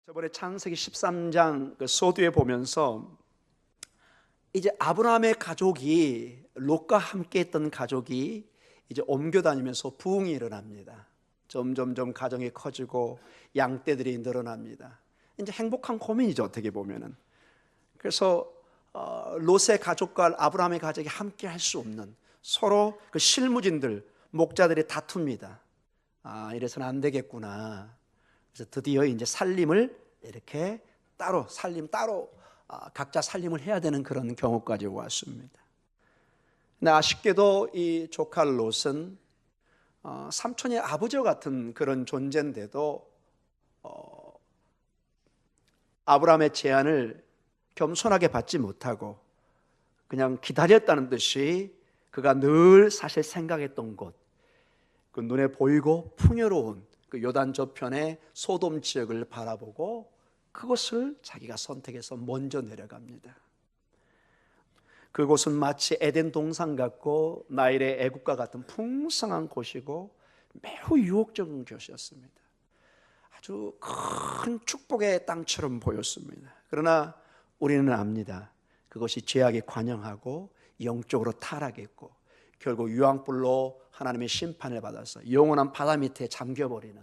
저번에 창세기 13장 그 소두에 보면서 이제 아브라함의 가족이 롯과 함께 했던 가족이 이제 옮겨 다니면서 부흥이 일어납니다. 점점점 가정이 커지고 양떼들이 늘어납니다. 이제 행복한 고민이죠, 어떻게 보면은. 그래서 롯의 가족과 아브라함의 가족이 함께 할 수 없는 서로 그 실무진들, 목자들이 다툽니다. 이래서는 안 되겠구나. 그래서 드디어 이제 살림을 이렇게 따로 각자 살림을 해야 되는 그런 경우까지 왔습니다. 근데 아쉽게도 이 조카 롯은 삼촌의 아버지와 같은 그런 존재인데도 아브라함의 제안을 겸손하게 받지 못하고 그냥 기다렸다는 듯이 그가 늘 사실 생각했던 곳, 그 눈에 보이고 풍요로운 그 요단 저편의 소돔 지역을 바라보고 그것을 자기가 선택해서 먼저 내려갑니다. 그곳은 마치 에덴 동산 같고 나일의 애국과 같은 풍성한 곳이고 매우 유혹적인 곳이었습니다. 아주 큰 축복의 땅처럼 보였습니다. 그러나 우리는 압니다. 그것이 죄악에 관영하고 영적으로 타락했고 결국 유황불로 하나님의 심판을 받아서 영원한 바다 밑에 잠겨버리는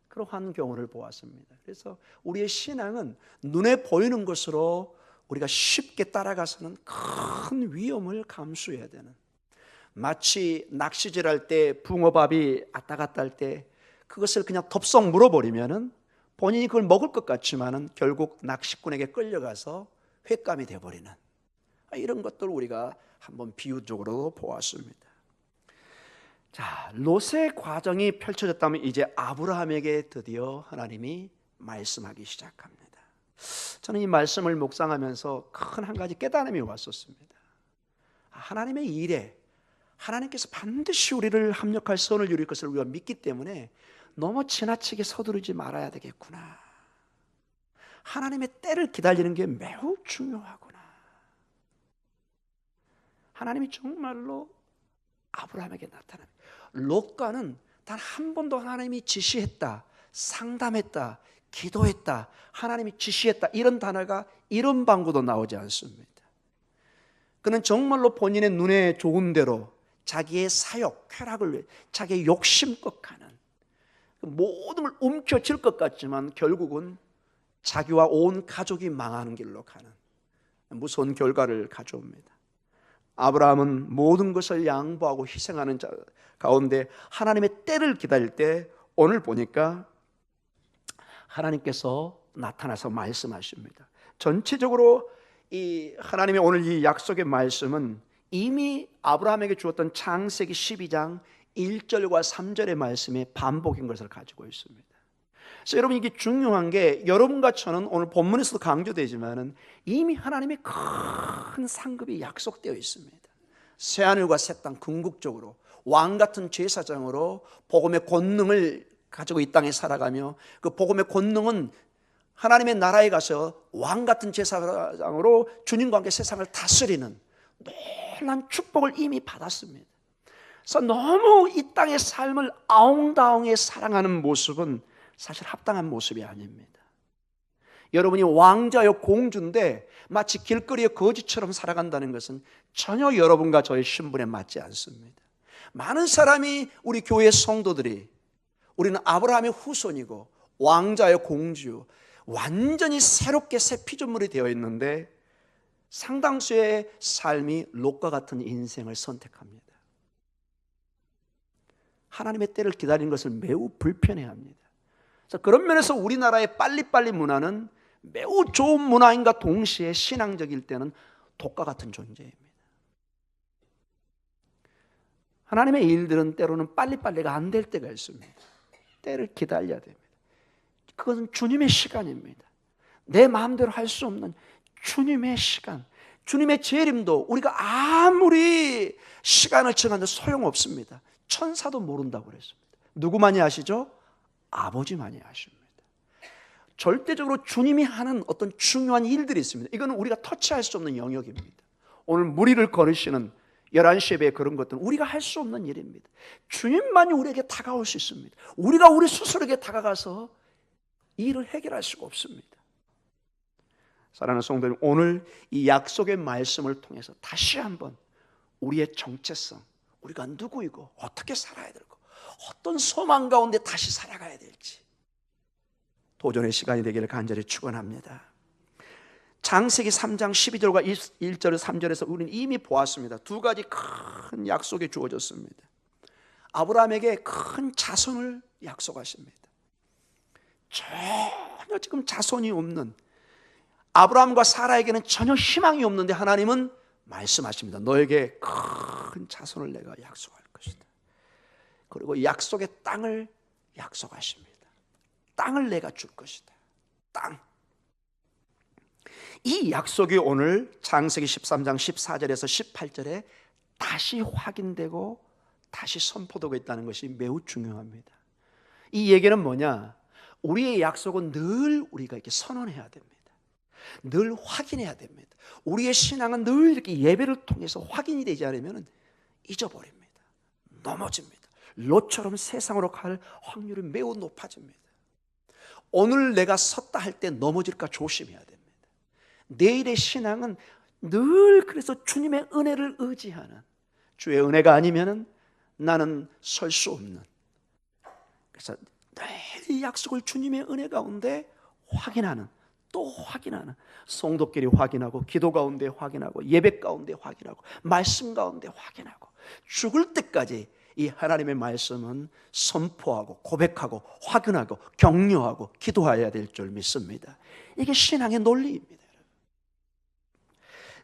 그러한 경우를 보았습니다. 그래서 우리의 신앙은 눈에 보이는 것으로 우리가 쉽게 따라가서는 큰 위험을 감수해야 되는, 마치 낚시질할 때 붕어밥이 왔다 갔다 할 때 그것을 그냥 덥석 물어버리면은 본인이 그걸 먹을 것 같지만은 결국 낚시꾼에게 끌려가서 횟감이 되어버리는 이런 것들을 우리가 한번 비유적으로 보았습니다. 자, 롯의 과정이 펼쳐졌다면 이제 아브라함에게 드디어 하나님이 말씀하기 시작합니다. 저는 이 말씀을 묵상하면서 큰 한 가지 깨달음이 왔었습니다. 하나님의 일에 하나님께서 반드시 우리를 합력할 선을 이룰 것을 우리가 믿기 때문에 너무 지나치게 서두르지 말아야 되겠구나. 하나님의 때를 기다리는 게 매우 중요하구나. 하나님이 정말로 아브라함에게 나타납니다. 롯과는 단 한 번도 하나님이 지시했다, 상담했다, 기도했다, 하나님이 지시했다 이런 단어가 이런 방구도 나오지 않습니다. 그는 정말로 본인의 눈에 좋은 대로 자기의 사욕, 쾌락을 위해 자기의 욕심껏 가는 모든 걸 움켜쥘 것 같지만 결국은 자기와 온 가족이 망하는 길로 가는 무서운 결과를 가져옵니다. 아브라함은 모든 것을 양보하고 희생하는 자 가운데 하나님의 때를 기다릴 때 오늘 보니까 하나님께서 나타나서 말씀하십니다. 전체적으로 이 하나님의 오늘 이 약속의 말씀은 이미 아브라함에게 주었던 창세기 12장 1절과 3절의 말씀의 반복인 것을 가지고 있습니다. 그래서 여러분 이게 중요한 게 여러분과 저는 오늘 본문에서도 강조되지만은 이미 하나님의 큰 상급이 약속되어 있습니다. 새하늘과 새 땅 궁극적으로 왕 같은 제사장으로 복음의 권능을 가지고 이 땅에 살아가며 그 복음의 권능은 하나님의 나라에 가서 왕 같은 제사장으로 주님과 함께 세상을 다스리는 놀라운 축복을 이미 받았습니다. 그래서 너무 이 땅의 삶을 아웅다웅에 사랑하는 모습은 사실 합당한 모습이 아닙니다. 여러분이 왕자여 공주인데 마치 길거리의 거지처럼 살아간다는 것은 전혀 여러분과 저의 신분에 맞지 않습니다. 많은 사람이 우리 교회 성도들이 우리는 아브라함의 후손이고 왕자여 공주 완전히 새롭게 새 피조물이 되어 있는데 상당수의 삶이 롯과 같은 인생을 선택합니다. 하나님의 때를 기다리는 것을 매우 불편해합니다. 그래서 그런 면에서 우리나라의 빨리빨리 문화는 매우 좋은 문화인가 동시에 신앙적일 때는 독과 같은 존재입니다. 하나님의 일들은 때로는 빨리빨리가 안 될 때가 있습니다. 때를 기다려야 됩니다. 그것은 주님의 시간입니다. 내 마음대로 할 수 없는 주님의 시간, 주님의 재림도 우리가 아무리 시간을 정하는데 소용없습니다. 천사도 모른다고 그랬습니다. 누구만이 아시죠? 아버지만이 아십니다. 절대적으로 주님이 하는 어떤 중요한 일들이 있습니다. 이거는 우리가 터치할 수 없는 영역입니다. 오늘 무리를 걸으시는 11시 예배 그런 것들은 우리가 할 수 없는 일입니다. 주님만이 우리에게 다가올 수 있습니다. 우리가 우리 스스로에게 다가가서 이 일을 해결할 수가 없습니다. 사랑하는 성도님, 오늘 이 약속의 말씀을 통해서 다시 한번 우리의 정체성, 우리가 누구이고 어떻게 살아야 되고 어떤 소망 가운데 다시 살아가야 될지 도전의 시간이 되기를 간절히 축원합니다. 창세기 3장 12절과 1절 3절에서 우리는 이미 보았습니다. 두 가지 큰 약속이 주어졌습니다. 아브라함에게 큰 자손을 약속하십니다. 전혀 지금 자손이 없는, 아브라함과 사라에게는 전혀 희망이 없는데 하나님은 말씀하십니다. 너에게 큰 자손을 내가 약속할 것이다. 그리고 약속의 땅을 약속하십니다. 땅을 내가 줄 것이다. 땅. 이 약속이 오늘 창세기 13장 14절에서 18절에 다시 확인되고 다시 선포되고 있다는 것이 매우 중요합니다. 이 얘기는 뭐냐? 우리의 약속은 늘 우리가 이렇게 선언해야 됩니다. 늘 확인해야 됩니다. 우리의 신앙은 늘 이렇게 예배를 통해서 확인이 되지 않으면 잊어버립니다. 넘어집니다. 롯처럼 세상으로 갈 확률이 매우 높아집니다. 오늘 내가 섰다 할 때 넘어질까 조심해야 됩니다. 내일의 신앙은 늘 그래서 주님의 은혜를 의지하는, 주의 은혜가 아니면 나는 설 수 없는, 그래서 늘 약속을 주님의 은혜 가운데 확인하는, 또 확인하는, 성도끼리 확인하고 기도 가운데 확인하고 예배 가운데 확인하고 말씀 가운데 확인하고 죽을 때까지 이 하나님의 말씀은 선포하고 고백하고 확인하고 격려하고 기도해야 될 줄 믿습니다. 이게 신앙의 논리입니다.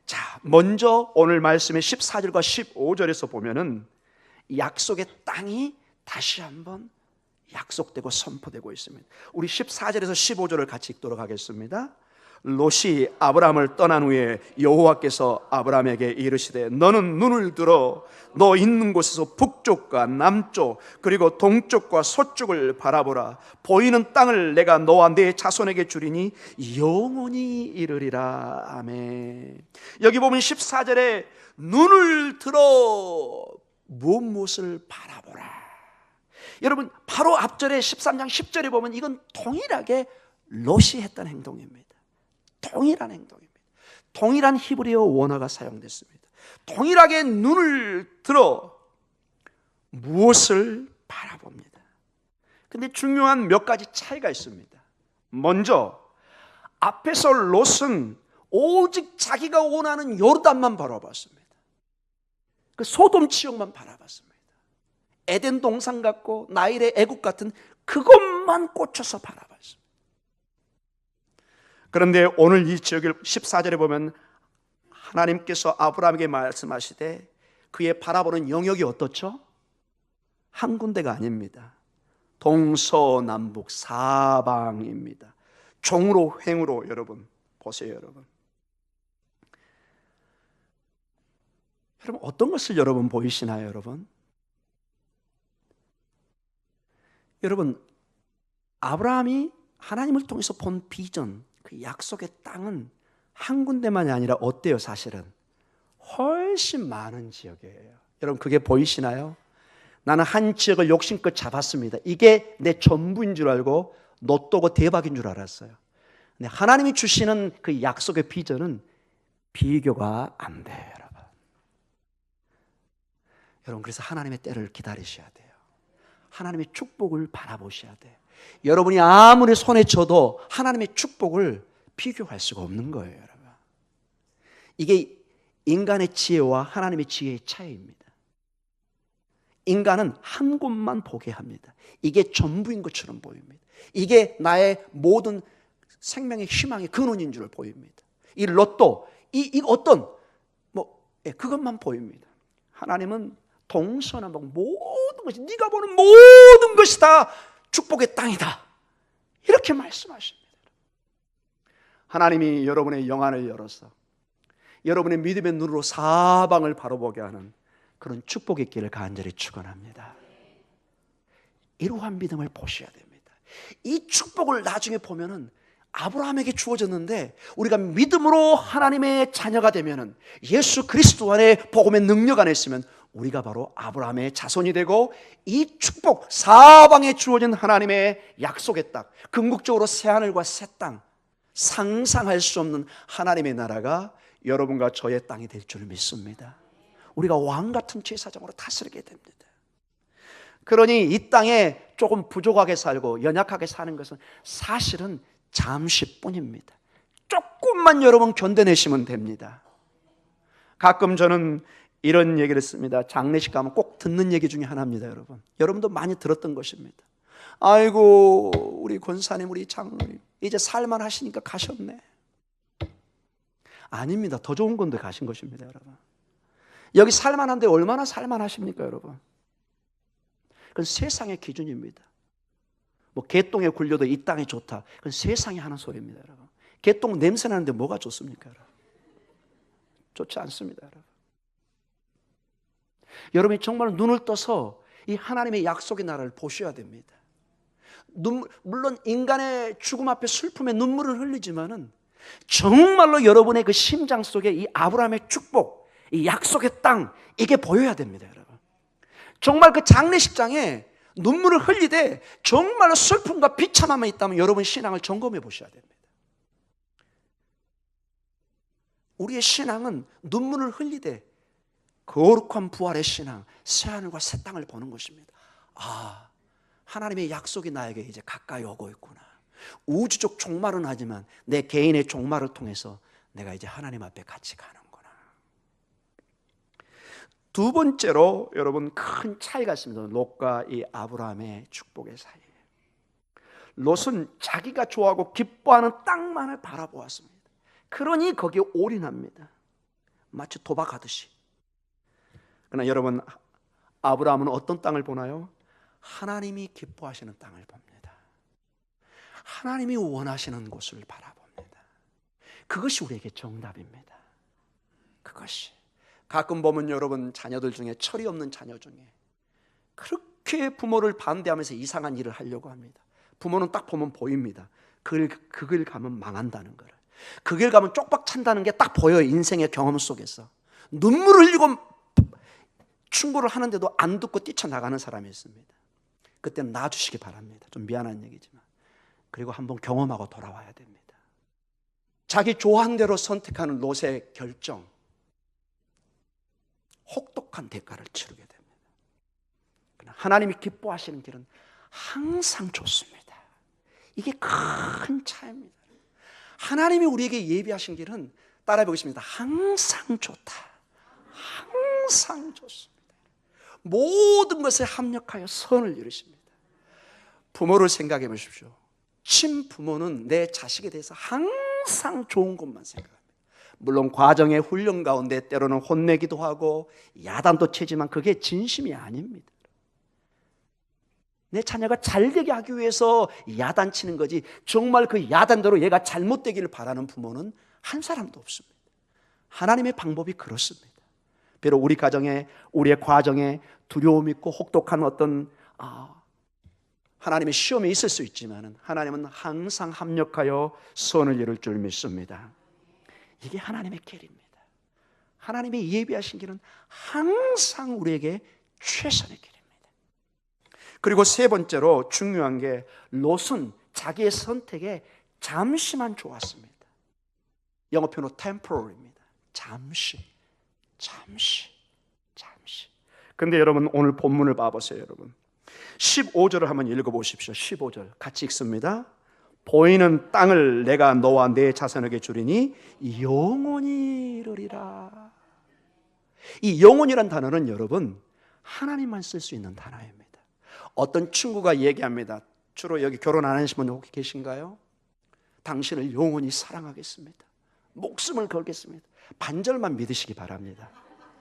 자, 먼저 오늘 말씀의 14절과 15절에서 보면은 약속의 땅이 다시 한번 약속되고 선포되고 있습니다. 우리 14절에서 15절을 같이 읽도록 하겠습니다. 롯이 아브라함을 떠난 후에 여호와께서 아브라함에게 이르시되 너는 눈을 들어 너 있는 곳에서 북쪽과 남쪽 그리고 동쪽과 서쪽을 바라보라. 보이는 땅을 내가 너와 네 자손에게 주리니 영원히 이르리라. 아멘. 여기 보면 14절에 눈을 들어 무엇을 바라보라. 여러분, 바로 앞절에 13장 10절에 보면 이건 동일하게 롯이 했던 행동입니다. 동일한 행동입니다. 동일한 히브리어 원어가 사용됐습니다. 동일하게 눈을 들어 무엇을 바라봅니다. 근데 중요한 몇 가지 차이가 있습니다. 먼저 앞에서 롯은 오직 자기가 원하는 요르단만 바라봤습니다. 그 소돔 지역만 바라봤습니다. 에덴 동산 같고 나일의 애국 같은 그것만 꽂혀서 바라봤습니다. 그런데 오늘 이 지역을 14절에 보면 하나님께서 아브라함에게 말씀하시되 그의 바라보는 영역이 어떻죠? 한 군데가 아닙니다. 동서남북 사방입니다. 종으로 횡으로. 여러분 보세요. 여러분 어떤 것을 여러분 보이시나요? 여러분 아브라함이 하나님을 통해서 본 비전, 그 약속의 땅은 한 군데만이 아니라 어때요? 사실은 훨씬 많은 지역이에요. 여러분 그게 보이시나요? 나는 한 지역을 욕심껏 잡았습니다. 이게 내 전부인 줄 알고 로또고 대박인 줄 알았어요. 근데 하나님이 주시는 그 약속의 비전은 비교가 안 돼요. 여러분 그래서 하나님의 때를 기다리셔야 돼요. 하나님의 축복을 바라보셔야 돼요. 여러분이 아무리 손에 쳐도 하나님의 축복을 비교할 수가 없는 거예요. 여러분 이게 인간의 지혜와 하나님의 지혜의 차이입니다. 인간은 한 곳만 보게 합니다. 이게 전부인 것처럼 보입니다. 이게 나의 모든 생명의 희망의 근원인 줄 보입니다. 이 로또, 이 어떤 그것만 보입니다. 하나님은 동서남북 모든 것이, 네가 보는 모든 것이 다 축복의 땅이다, 이렇게 말씀하십니다. 하나님이 여러분의 영안을 열어서 여러분의 믿음의 눈으로 사방을 바라보게 하는 그런 축복의 길을 간절히 축원합니다. 이러한 믿음을 보셔야 됩니다. 이 축복을 나중에 보면은 아브라함에게 주어졌는데 우리가 믿음으로 하나님의 자녀가 되면은 예수 그리스도 안에 복음의 능력 안에 있으면 우리가 바로 아브라함의 자손이 되고 이 축복, 사방에 주어진 하나님의 약속의 땅, 궁극적으로 새하늘과 새 땅, 상상할 수 없는 하나님의 나라가 여러분과 저의 땅이 될 줄 믿습니다. 우리가 왕같은 제사장으로 다스리게 됩니다. 그러니 이 땅에 조금 부족하게 살고 연약하게 사는 것은 사실은 잠시뿐입니다. 조금만 여러분 견뎌내시면 됩니다. 가끔 저는 이런 얘기를 했습니다. 장례식 가면 꼭 듣는 얘기 중에 하나입니다. 여러분도 많이 들었던 것입니다. 아이고 우리 권사님, 우리 장로님 이제 살만하시니까 가셨네. 아닙니다. 더 좋은 건데 가신 것입니다. 여러분, 여기 살만한데 얼마나 살만하십니까? 여러분, 그건 세상의 기준입니다. 뭐 개똥에 굴려도 이 땅이 좋다, 그건 세상이 하는 소리입니다. 여러분, 개똥 냄새 나는데 뭐가 좋습니까? 여러분, 좋지 않습니다. 여러분, 여러분이 정말 눈을 떠서 이 하나님의 약속의 나라를 보셔야 됩니다. 물론 인간의 죽음 앞에 슬픔에 눈물을 흘리지만은 정말로 여러분의 그 심장 속에 이 아브라함의 축복, 이 약속의 땅, 이게 보여야 됩니다. 여러분, 정말 그 장례식장에 눈물을 흘리되 정말로 슬픔과 비참함이 있다면 여러분 신앙을 점검해 보셔야 됩니다. 우리의 신앙은 눈물을 흘리되 거룩한 부활의 신앙, 새하늘과 새 땅을 보는 것입니다. 아, 하나님의 약속이 나에게 이제 가까이 오고 있구나. 우주적 종말은 하지만 내 개인의 종말을 통해서 내가 이제 하나님 앞에 같이 가는구나. 두 번째로 여러분 큰 차이가 있습니다. 롯과 이 아브라함의 축복의 사이에. 롯은 자기가 좋아하고 기뻐하는 땅만을 바라보았습니다. 그러니 거기에 올인합니다. 마치 도박하듯이. 그러나 여러분, 아브라함은 어떤 땅을 보나요? 하나님이 기뻐하시는 땅을 봅니다. 하나님이 원하시는 곳을 바라봅니다. 그것이 우리에게 정답입니다. 그것이. 가끔 보면 여러분 자녀들 중에, 철이 없는 자녀 중에 그렇게 부모를 반대하면서 이상한 일을 하려고 합니다. 부모는 딱 보면 보입니다. 그 길 가면 망한다는 거를. 그 길 가면 쪽박 찬다는 게 딱 보여요. 인생의 경험 속에서. 눈물을 흘리고 충고를 하는데도 안 듣고 뛰쳐나가는 사람이 있습니다. 그때는 놔주시기 바랍니다. 좀 미안한 얘기지만. 그리고 한번 경험하고 돌아와야 됩니다. 자기 좋아하는 대로 선택하는 롯의 결정, 혹독한 대가를 치르게 됩니다. 그러나 하나님이 기뻐하시는 길은 항상 좋습니다. 이게 큰 차이입니다. 하나님이 우리에게 예비하신 길은, 따라해 보겠습니다. 항상 좋다. 항상 좋습니다. 모든 것에 합력하여 선을 이루십니다. 부모를 생각해 보십시오. 친부모는 내 자식에 대해서 항상 좋은 것만 생각합니다. 물론 과정의 훈련 가운데 때로는 혼내기도 하고 야단도 치지만 그게 진심이 아닙니다. 내 자녀가 잘되게 하기 위해서 야단치는 거지, 정말 그 야단대로 얘가 잘못되기를 바라는 부모는 한 사람도 없습니다. 하나님의 방법이 그렇습니다. 비록 우리 가정에, 우리의 과정에 두려움 있고 혹독한 어떤 하나님의 시험이 있을 수 있지만 하나님은 항상 합력하여 선을 이룰 줄 믿습니다. 이게 하나님의 길입니다. 하나님의 예비하신 길은 항상 우리에게 최선의 길입니다. 그리고 세 번째로 중요한 게, 롯은 자기의 선택에 잠시만 좋았습니다. 영어 표현으로 temporar입니다. 잠시. 근데 여러분, 오늘 본문을 봐보세요. 여러분 15절을 한번 읽어보십시오. 15절 같이 읽습니다. 보이는 땅을 내가 너와 내 자손에게 주리니 영원히 이르리라. 이 영원이란 단어는 여러분 하나님만 쓸 수 있는 단어입니다. 어떤 친구가 얘기합니다. 주로 여기 결혼 안 하신 분 혹시 계신가요? 당신을 영원히 사랑하겠습니다. 목숨을 걸겠습니다. 반절만 믿으시기 바랍니다.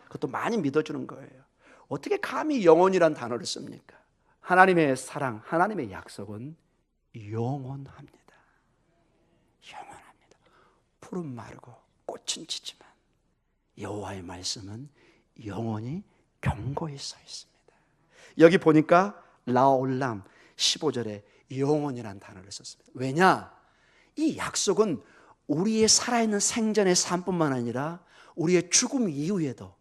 그것도 많이 믿어주는 거예요. 어떻게 감히 영원이란 단어를 씁니까? 하나님의 사랑, 하나님의 약속은 영원합니다. 영원합니다. 풀은 마르고 꽃은 지지만 여호와의 말씀은 영원히 견고히 서 있습니다. 여기 보니까 라올람 15절에 영원이란 단어를 썼습니다. 왜냐? 이 약속은 우리의 살아있는 생전의 삶뿐만 아니라 우리의 죽음 이후에도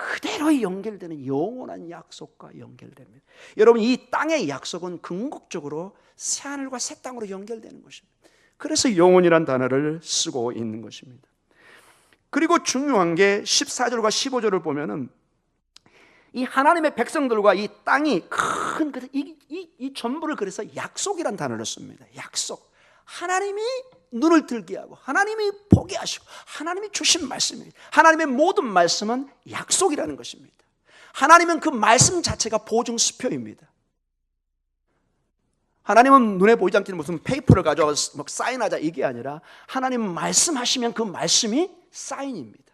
그대로 연결되는 영원한 약속과 연결됩니다. 여러분, 이 땅의 약속은 궁극적으로 새하늘과 새 땅으로 연결되는 것입니다. 그래서 영원이란 단어를 쓰고 있는 것입니다. 그리고 중요한 게 14절과 15절을 보면은 이 하나님의 백성들과 이 땅이 큰 이 전부를 그래서 약속이란 단어를 씁니다. 약속. 하나님이 눈을 들게 하고 하나님이 보게 하시고 하나님이 주신 말씀입니다. 하나님의 모든 말씀은 약속이라는 것입니다. 하나님은 그 말씀 자체가 보증수표입니다. 하나님은 눈에 보이지 않기는 무슨 페이퍼를 가져와서 막 사인하자 이게 아니라 하나님 말씀하시면 그 말씀이 사인입니다.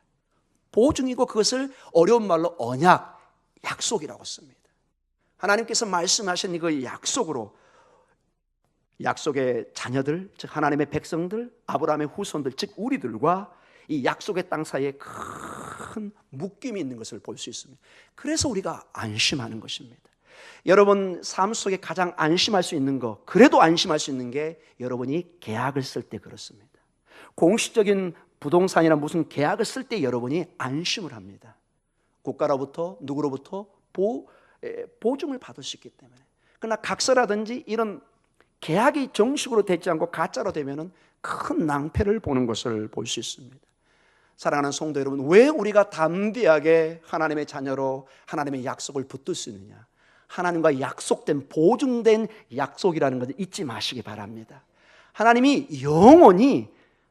보증이고 그것을 어려운 말로 언약, 약속이라고 씁니다. 하나님께서 말씀하신 그 약속으로 약속의 자녀들, 즉 하나님의 백성들, 아브라함의 후손들, 즉 우리들과 이 약속의 땅 사이에 큰 묶임이 있는 것을 볼 수 있습니다. 그래서 우리가 안심하는 것입니다. 여러분 삶 속에 가장 안심할 수 있는 거, 그래도 안심할 수 있는 게 여러분이 계약을 쓸 때 그렇습니다. 공식적인 부동산이나 무슨 계약을 쓸 때 여러분이 안심을 합니다. 국가로부터 누구로부터 보증을 받을 수 있기 때문에. 그러나 각서라든지 이런 계약이 정식으로 되지 않고 가짜로 되면은 큰 낭패를 보는 것을 볼 수 있습니다. 사랑하는 성도 여러분, 왜 우리가 담대하게 하나님의 자녀로 하나님의 약속을 붙들 수 있느냐? 하나님과 약속된 보증된 약속이라는 것을 잊지 마시기 바랍니다. 하나님이 영원히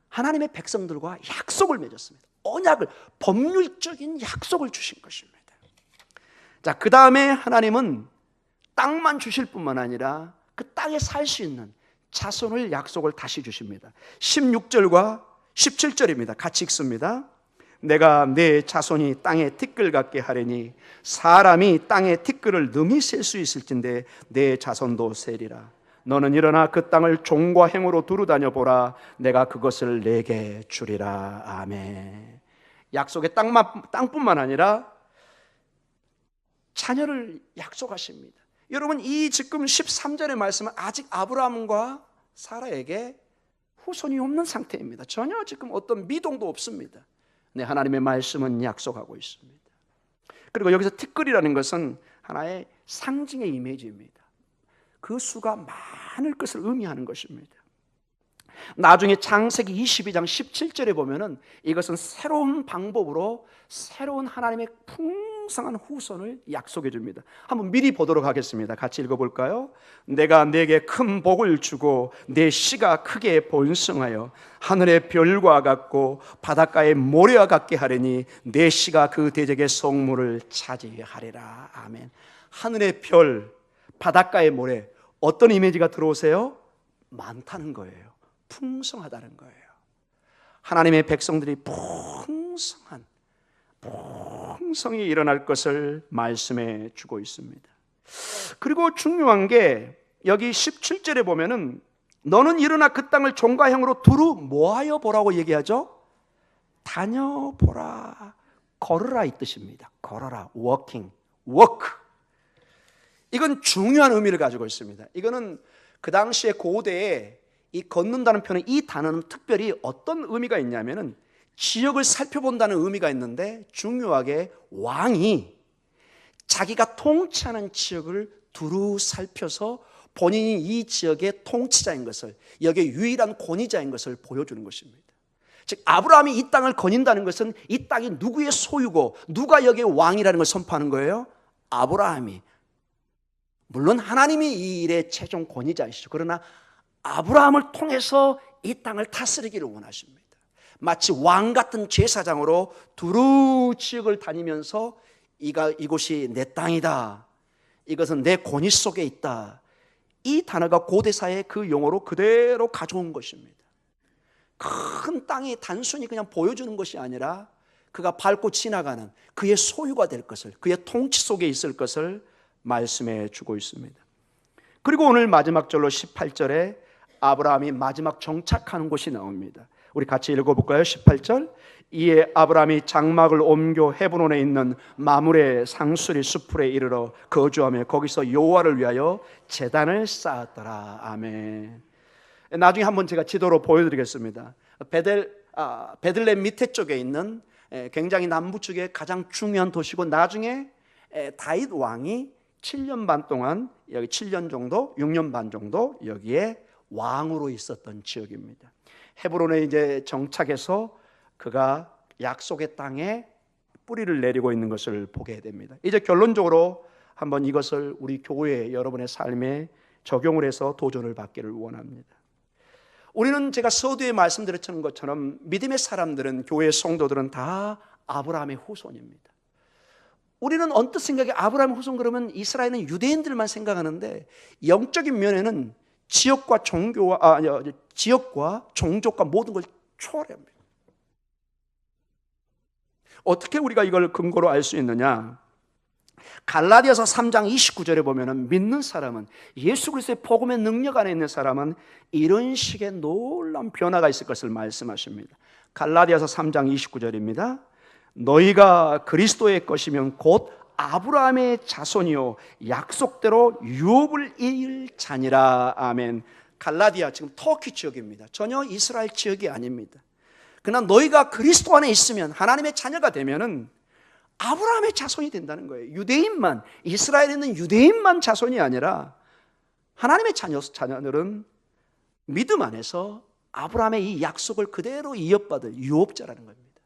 하나님의 백성들과 약속을 맺었습니다. 언약을, 법률적인 약속을 주신 것입니다. 자, 그 다음에 하나님은 땅만 주실 뿐만 아니라 그 땅에 살 수 있는 자손을 약속을 다시 주십니다. 16절과 17절입니다. 같이 읽습니다. 내가 내 자손이 땅에 티끌 같게 하려니 사람이 땅에 티끌을 능히 셀 수 있을진데 내 자손도 세리라. 너는 일어나 그 땅을 종과 행으로 두루 다녀보라. 내가 그것을 내게 주리라. 아멘. 약속의 땅뿐만 아니라 자녀를 약속하십니다. 여러분, 이 지금 13절의 말씀은 아직 아브라함과 사라에게 후손이 없는 상태입니다. 전혀 지금 어떤 미동도 없습니다. 네, 하나님의 말씀은 약속하고 있습니다. 그리고 여기서 티끌이라는 것은 하나의 상징의 이미지입니다. 그 수가 많을 것을 의미하는 것입니다. 나중에 창세기 22장 17절에 보면은 이것은 새로운 방법으로 새로운 하나님의 풍성한 후손을 약속해 줍니다. 한번 미리 보도록 하겠습니다. 같이 읽어볼까요? 내가 내게 큰 복을 주고 내 씨가 크게 번성하여 하늘의 별과 같고 바닷가의 모래와 같게 하리니 내 씨가 그 대적의 성물을 차지하리라. 아멘. 하늘의 별, 바닷가의 모래, 어떤 이미지가 들어오세요? 많다는 거예요. 풍성하다는 거예요. 하나님의 백성들이 풍성히 일어날 것을 말씀해 주고 있습니다. 그리고 중요한 게 여기 17절에 보면은 너는 일어나 그 땅을 종과 형으로 두루 모아여 보라고 얘기하죠. 다녀보라, 걸으라 이 뜻입니다. 걸어라, walking, walk. 이건 중요한 의미를 가지고 있습니다. 이거는 그 당시에 고대에 이 걷는다는 표현, 이 단어는 특별히 어떤 의미가 있냐면은 지역을 살펴본다는 의미가 있는데, 중요하게 왕이 자기가 통치하는 지역을 두루 살펴서 본인이 이 지역의 통치자인 것을, 여기에 유일한 권위자인 것을 보여주는 것입니다. 즉 아브라함이 이 땅을 거닌다는 것은 이 땅이 누구의 소유고 누가 여기의 왕이라는 걸 선포하는 거예요. 아브라함이. 물론 하나님이 이 일의 최종 권위자이시죠. 그러나 아브라함을 통해서 이 땅을 다스리기를 원하십니다. 마치 왕 같은 제사장으로 두루 지역을 다니면서 이곳이 내 땅이다, 이것은 내 권위 속에 있다, 이 단어가 고대사의 그 용어로 그대로 가져온 것입니다. 큰 땅이 단순히 그냥 보여주는 것이 아니라 그가 밟고 지나가는 그의 소유가 될 것을, 그의 통치 속에 있을 것을 말씀해 주고 있습니다. 그리고 오늘 마지막 절로 18절에 아브라함이 마지막 정착하는 곳이 나옵니다. 우리 같이 읽어볼까요? 18절. 이에 아브라함이 장막을 옮겨 헤브론에 있는 마므레 상수리 수풀에 이르러 거주하며 거기서 여호와를 위하여 제단을 쌓았더라. 아멘. 나중에 한번 제가 지도로 보여드리겠습니다. 베들레헴 밑에 쪽에 있는 굉장히 남부 쪽에 가장 중요한 도시고, 나중에 다윗 왕이 7년 반 동안, 여기 7년 정도, 6년 반 정도 여기에 왕으로 있었던 지역입니다. 헤브론에 이제 정착해서 그가 약속의 땅에 뿌리를 내리고 있는 것을 보게 됩니다. 이제 결론적으로 한번 이것을 우리 교회 여러분의 삶에 적용을 해서 도전을 받기를 원합니다. 우리는 제가 서두에 말씀드렸던 것처럼 믿음의 사람들은, 교회 성도들은 다 아브라함의 후손입니다. 우리는 언뜻 생각에 아브라함의 후손 그러면 이스라엘은 유대인들만 생각하는데, 영적인 면에는 지역과 종족과 모든 걸 초월합니다. 어떻게 우리가 이걸 근거로 알 수 있느냐? 갈라디아서 3장 29절에 보면은 믿는 사람은, 예수 그리스도의 복음의 능력 안에 있는 사람은 이런 식의 놀라운 변화가 있을 것을 말씀하십니다. 갈라디아서 3장 29절입니다. 너희가 그리스도의 것이면 곧 아브라함의 자손이요 약속대로 유업을 이을 자니라. 아멘. 갈라디아, 지금 터키 지역입니다. 전혀 이스라엘 지역이 아닙니다. 그러나 너희가 그리스도 안에 있으면, 하나님의 자녀가 되면은 아브라함의 자손이 된다는 거예요. 유대인만, 이스라엘에 있는 유대인만 자손이 아니라 하나님의 자녀들은 믿음 안에서 아브라함의 이 약속을 그대로 이어받을 유업자라는 겁니다.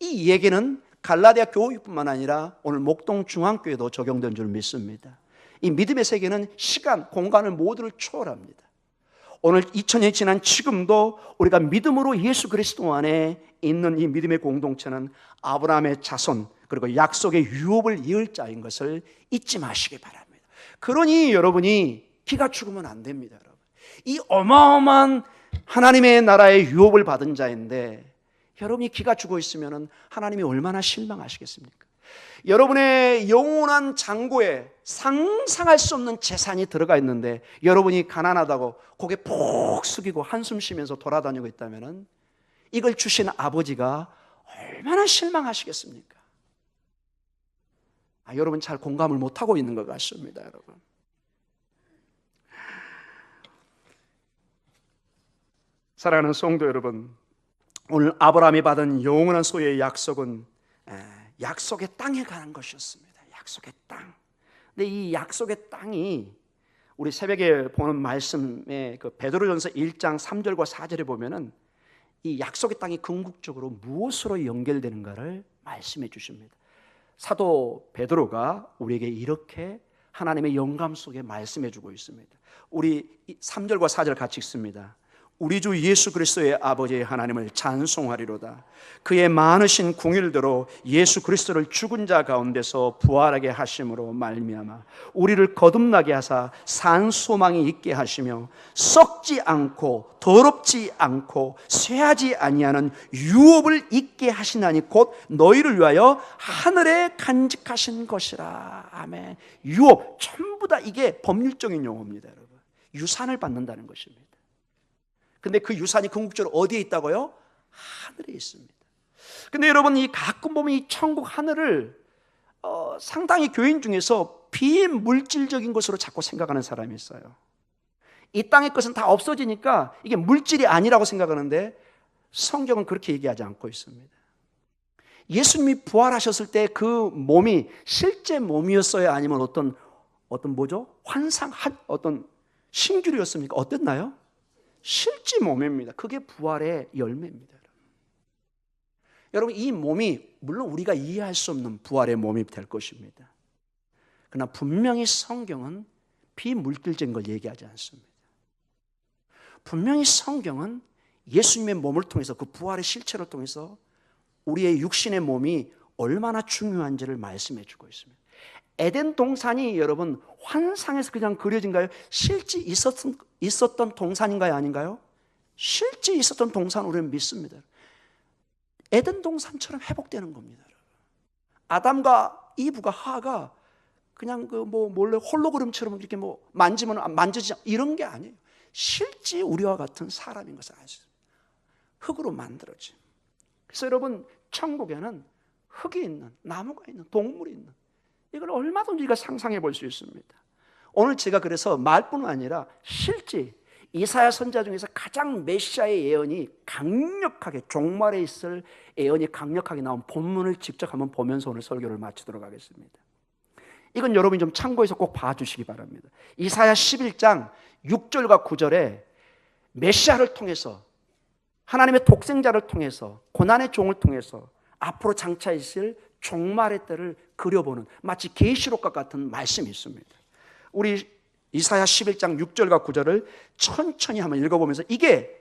이 얘기는 갈라디아 교회뿐만 아니라 오늘 목동 중앙교회도 적용된 줄 믿습니다. 이 믿음의 세계는 시간, 공간을 모두를 초월합니다. 오늘 2000년이 지난 지금도 우리가 믿음으로 예수 그리스도 안에 있는 이 믿음의 공동체는 아브라함의 자손, 그리고 약속의 유업을 이을 자인 것을 잊지 마시기 바랍니다. 그러니 여러분이 기가 죽으면 안 됩니다. 여러분, 이 어마어마한 하나님의 나라의 유업을 받은 자인데 여러분이 기가 죽어 있으면 하나님이 얼마나 실망하시겠습니까? 여러분의 영원한 창고에 상상할 수 없는 재산이 들어가 있는데 여러분이 가난하다고 고개 푹 숙이고 한숨 쉬면서 돌아다니고 있다면 이걸 주신 아버지가 얼마나 실망하시겠습니까? 여러분 잘 공감을 못하고 있는 것 같습니다. 여러분, 사랑하는 성도 여러분, 오늘 아브라함이 받은 영원한 소유의 약속은 약속의 땅에 가는 것이었습니다. 약속의 땅. 근데 이 약속의 땅이 우리 새벽에 보는 말씀에 그 베드로전서 1장 3절과 4절에 보면은 이 약속의 땅이 궁극적으로 무엇으로 연결되는가를 말씀해 주십니다. 사도 베드로가 우리에게 이렇게 하나님의 영감 속에 말씀해 주고 있습니다. 우리 3절과 4절 같이 읽습니다. 우리 주 예수 그리스도의 아버지 하나님을 찬송하리로다. 그의 많으신 궁일대로 예수 그리스도를 죽은 자 가운데서 부활하게 하심으로 말미암아 우리를 거듭나게 하사 산 소망이 있게 하시며 썩지 않고 더럽지 않고 쇠하지 아니하는 유업을 있게 하시나니 곧 너희를 위하여 하늘에 간직하신 것이라. 아멘. 유업, 전부 다 이게 법률적인 용어입니다. 여러분, 유산을 받는다는 것입니다. 근데 그 유산이 궁극적으로 어디에 있다고요? 하늘에 있습니다. 근데 여러분, 이 가끔 보면 이 천국 하늘을 상당히 교인 중에서 비물질적인 것으로 자꾸 생각하는 사람이 있어요. 이 땅의 것은 다 없어지니까 이게 물질이 아니라고 생각하는데 성경은 그렇게 얘기하지 않고 있습니다. 예수님이 부활하셨을 때 그 몸이 실제 몸이었어요? 아니면 어떤 뭐죠? 어떤 신규류였습니까? 어땠나요? 실제 몸입니다. 그게 부활의 열매입니다. 여러분, 이 몸이 물론 우리가 이해할 수 없는 부활의 몸이 될 것입니다. 그러나 분명히 성경은 비물질적인 걸 얘기하지 않습니다. 분명히 성경은 예수님의 몸을 통해서, 그 부활의 실체를 통해서 우리의 육신의 몸이 얼마나 중요한지를 말씀해 주고 있습니다. 에덴 동산이 여러분 환상에서 그냥 그려진가요? 실제 있었던 동산인가요? 아닌가요? 실제 있었던 동산 우리는 믿습니다. 에덴 동산처럼 회복되는 겁니다. 아담과 이브가 하가 그냥 몰래 홀로그램처럼 이렇게 만지면 만지지 이런 게 아니에요. 실제 우리와 같은 사람인 것을 알 수 있습니다. 흙으로 만들어진. 그래서 여러분, 천국에는 흙이 있는, 나무가 있는, 동물이 있는, 이걸 얼마든지 우리가 상상해 볼 수 있습니다. 오늘 제가 그래서 말뿐만 아니라 실제 이사야 선지자 중에서 가장 메시아의 예언이 강력하게, 종말에 있을 예언이 강력하게 나온 본문을 직접 한번 보면서 오늘 설교를 마치도록 하겠습니다. 이건 여러분이 좀 참고해서 꼭 봐주시기 바랍니다. 이사야 11장 6절과 9절에 메시아를 통해서, 하나님의 독생자를 통해서, 고난의 종을 통해서 앞으로 장차 있을 종말의 때를 그려보는, 마치 계시록과 같은 말씀이 있습니다. 우리 이사야 11장 6절과 9절을 천천히 한번 읽어보면서 이게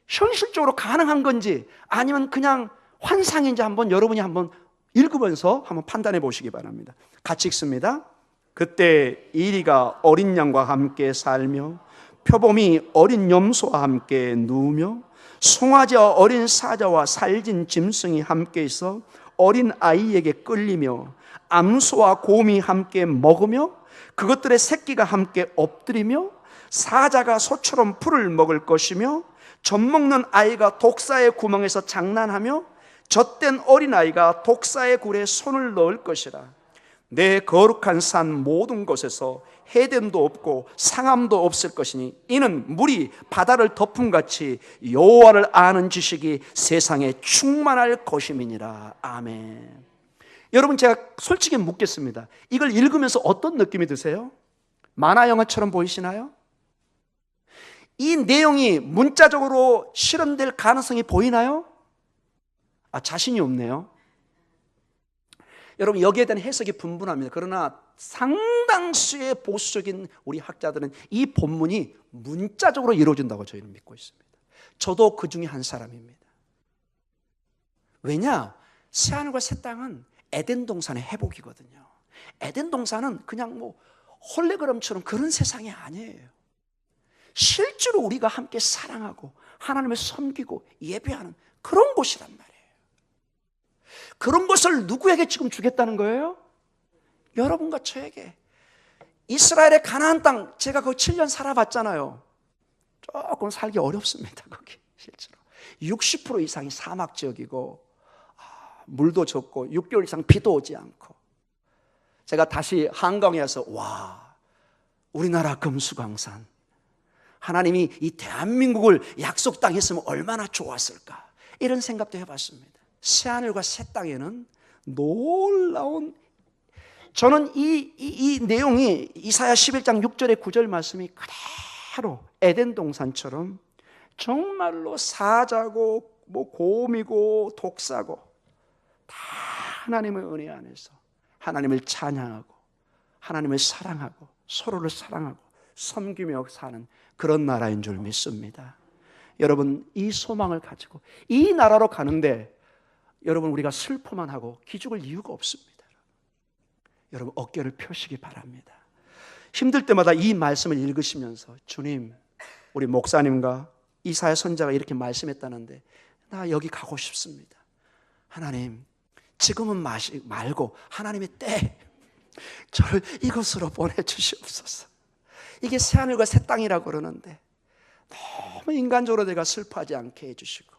현실적으로 가능한 건지 아니면 그냥 환상인지 한번 여러분이 한번 읽으면서 한번 판단해 보시기 바랍니다. 같이 읽습니다. 그때 이리가 어린 양과 함께 살며 표범이 어린 염소와 함께 누우며 송아지와 어린 사자와 살진 짐승이 함께 있어 어린 아이에게 끌리며 암소와 곰이 함께 먹으며 그것들의 새끼가 함께 엎드리며 사자가 소처럼 풀을 먹을 것이며 젖먹는 아이가 독사의 구멍에서 장난하며 젖된 어린아이가 독사의 굴에 손을 넣을 것이라. 내 거룩한 산 모든 곳에서 해됨도 없고 상함도 없을 것이니 이는 물이 바다를 덮음같이 여호와를 아는 지식이 세상에 충만할 것임이니라. 아멘. 여러분, 제가 솔직히 묻겠습니다. 이걸 읽으면서 어떤 느낌이 드세요? 만화 영화처럼 보이시나요? 이 내용이 문자적으로 실현될 가능성이 보이나요? 자신이 없네요. 여러분, 여기에 대한 해석이 분분합니다. 그러나 상당수의 보수적인 우리 학자들은 이 본문이 문자적으로 이루어진다고 저희는 믿고 있습니다. 저도 그 중에 한 사람입니다. 왜냐? 새하늘과 새 땅은 에덴 동산의 회복이거든요. 에덴 동산은 그냥 뭐 홀레그램처럼 그런 세상이 아니에요. 실제로 우리가 함께 사랑하고 하나님을 섬기고 예배하는 그런 곳이란 말이에요. 그런 것을 누구에게 지금 주겠다는 거예요? 여러분과 저에게. 이스라엘의 가나안 땅, 제가 거기 7년 살아봤잖아요. 조금 살기 어렵습니다. 거기 실제로 60% 이상이 사막 지역이고 물도 적고 6개월 이상 비도 오지 않고, 제가 다시 한강에 와서 와, 우리나라 금수강산, 하나님이 이 대한민국을 약속 땅 했으면 얼마나 좋았을까, 이런 생각도 해봤습니다. 새하늘과 새 땅에는 놀라운, 저는 이 내용이 이사야 11장 6절의 9절 말씀이 그대로 에덴 동산처럼 정말로 사자고 뭐 곰이고 독사고 다 하나님의 은혜 안에서 하나님을 찬양하고 하나님을 사랑하고 서로를 사랑하고 섬기며 사는 그런 나라인 줄 믿습니다. 여러분, 이 소망을 가지고 이 나라로 가는데 여러분, 우리가 슬퍼만 하고 기죽을 이유가 없습니다. 여러분, 어깨를 펴시기 바랍니다. 힘들 때마다 이 말씀을 읽으시면서 주님, 우리 목사님과 이사야 선지자가 이렇게 말씀했다는데 나 여기 가고 싶습니다. 하나님, 지금은 말고 하나님의 때 저를 이곳으로 보내주시옵소서. 이게 새하늘과 새 땅이라고 그러는데 너무 인간적으로 내가 슬퍼하지 않게 해주시고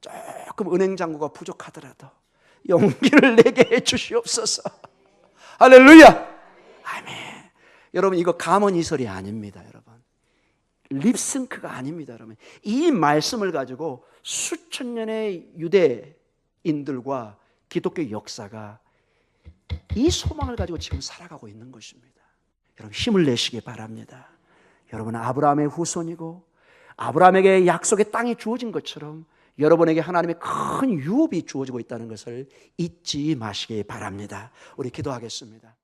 조금 은행장구가 부족하더라도 용기를 내게 해주시옵소서. 할렐루야. 아멘. 여러분, 이거 감언이설이 아닙니다. 여러분, 립싱크가 아닙니다. 여러분, 이 말씀을 가지고 수천 년의 유대인들과 기독교 역사가 이 소망을 가지고 지금 살아가고 있는 것입니다. 여러분, 힘을 내시기 바랍니다. 여러분은 아브라함의 후손이고 아브라함에게 약속의 땅이 주어진 것처럼 여러분에게 하나님의 큰 유업이 주어지고 있다는 것을 잊지 마시기 바랍니다. 우리 기도하겠습니다.